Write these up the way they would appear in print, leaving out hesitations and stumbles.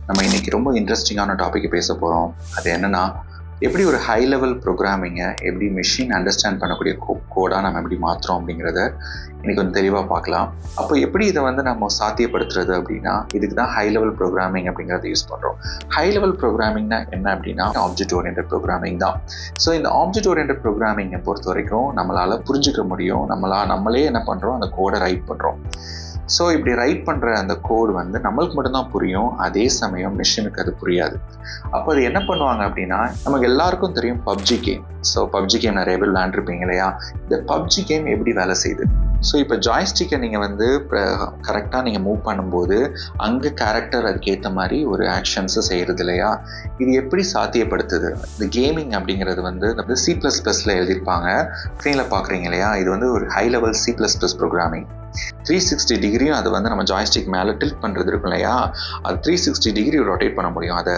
நம்ம இன்னைக்கு ரொம்ப இன்ட்ரெஸ்டிங்கான டாபிக் பேச போகிறோம். அது என்னன்னா, எப்படி ஒரு ஹை லெவல் ப்ரோக்ராமிங்கை எப்படி மெஷின் அண்டர்ஸ்டாண்ட் பண்ணக்கூடிய கோடாக நம்ம எப்படி மாற்றுறோம் அப்படிங்கிறத இன்னைக்கு கொஞ்சம் தெளிவாக பார்க்கலாம். அப்போ எப்படி இதை நம்ம சாத்தியப்படுத்துறது அப்படின்னா, இதுக்கு தான் ஹை லெவல் ப்ரோக்ராமிங் அப்படிங்கிறத யூஸ் பண்ணுறோம். ஹை லெவல் ப்ரோக்ராமிங்னா என்ன அப்படின்னா, ஆப்ஜெக்ட் ஓரியன்டட் ப்ரோக்ராமிங் தான். ஸோ இந்த ஆப்ஜெக்ட் ஓரியன்டட் ப்ரோக்ராமிங்கை பொறுத்த வரைக்கும் நம்மளால் புரிஞ்சுக்க முடியும். நம்மளே என்ன பண்ணுறோம், அந்த கோடை ரைட் பண்ணுறோம். ஸோ இப்படி ரைட் பண்ணுற அந்த கோடு நம்மளுக்கு மட்டும்தான் புரியும். அதே சமயம் மிஷினுக்கு அது புரியாது. அப்போ அது என்ன பண்ணுவாங்க அப்படின்னா, நமக்கு எல்லாருக்கும் தெரியும் PUBG game. So PUBG game நிறைய பேர் விளையாண்டுருப்பீங்க இல்லையா? இந்த பப்ஜி கேம் எப்படி வேலை செய்யுது? ஸோ இப்போ ஜாய்ஸ்டிக்கை நீங்கள் கரெக்டாக நீங்கள் மூவ் பண்ணும்போது அங்கே கேரக்டர் அதுக்கேற்ற மாதிரி ஒரு ஆக்ஷன்ஸை செய்கிறது இல்லையா? இது எப்படி சாத்தியப்படுத்துது? இந்த கேமிங் அப்படிங்கிறது C++ல எழுதியிருப்பாங்க. ஸ்க்ரீனில் பார்க்குறீங்க இல்லையா? இது ஒரு ஹை லெவல் C++ ப்ரோக்ராமிங். 360 டிகிரியும் அது நம்ம ஜாய்ஸ்டிக் மேலே டில்ட் பண்ணுறது இருக்கும் இல்லையா? அது 360 டிகிரி ரொட்டேட் பண்ண முடியும். அதை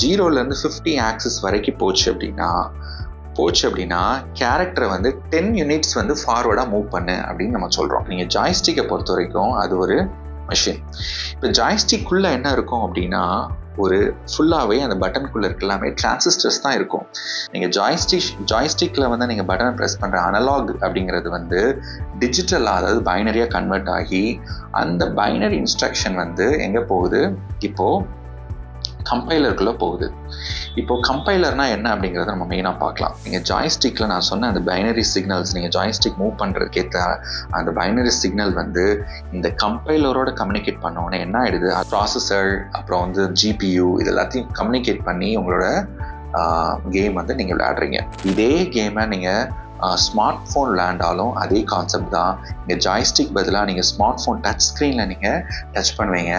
0லேருந்து 50 ஆக்சிஸ் வரைக்கும் போச்சு அப்படின்னா கேரக்டரை 10 யூனிட்ஸ் ஃபார்வர்டாக மூவ் பண்ணு அப்படின்னு நம்ம சொல்கிறோம். நீங்கள் ஜாய்ஸ்டிக்கை பொறுத்த வரைக்கும் அது ஒரு மெஷின். இப்போ ஜாய்ஸ்டிக்குள்ளே என்ன இருக்கும் அப்படின்னா, ஒரு ஃபுல்லாகவே அந்த பட்டனுக்குள்ளே எல்லாமே டிரான்சிஸ்டர்ஸ் தான் இருக்கும். நீங்கள் ஜாய்ஸ்டிக்கில் நீங்கள் பட்டனை ப்ரெஸ் பண்ணுற அனலாக் அப்படிங்கிறது டிஜிட்டலாக, அதாவது பைனரியாக கன்வெர்ட் ஆகி அந்த பைனரி இன்ஸ்ட்ரக்ஷன் எங்கே போகுது? இப்போது கம்பைலருக்குள்ளே போகுது. இப்போ கம்பைலர்னா என்ன அப்படிங்கிறத நம்ம மெயினாக பார்க்கலாம். நீங்கள் ஜாய்ஸ்டிக்கில் நான் சொன்ன அந்த பைனரி சிக்னல்ஸ், நீங்கள் ஜாய்ஸ்டிக் மூவ் பண்ணுறதுக்கேற்ற அந்த பைனரி சிக்னல் இந்த கம்பைலரோட கம்யூனிகேட் பண்ணோன்னே என்ன ஆகிடுது? ப்ராசஸர் அப்புறம் GPU இது எல்லாத்தையும் கம்யூனிகேட் பண்ணி உங்களோட கேம் நீங்கள் விளையாடுறீங்க. இதே கேமை நீங்கள் ஸ்மார்ட் ஃபோன் விளையாண்டாலும் அதே கான்செப்ட் தான். நீங்கள் ஜாய்ஸ்டிக் பதிலாக நீங்கள் ஸ்மார்ட் ஃபோன் டச் ஸ்க்ரீனில் நீங்கள் டச் பண்ணுவீங்க.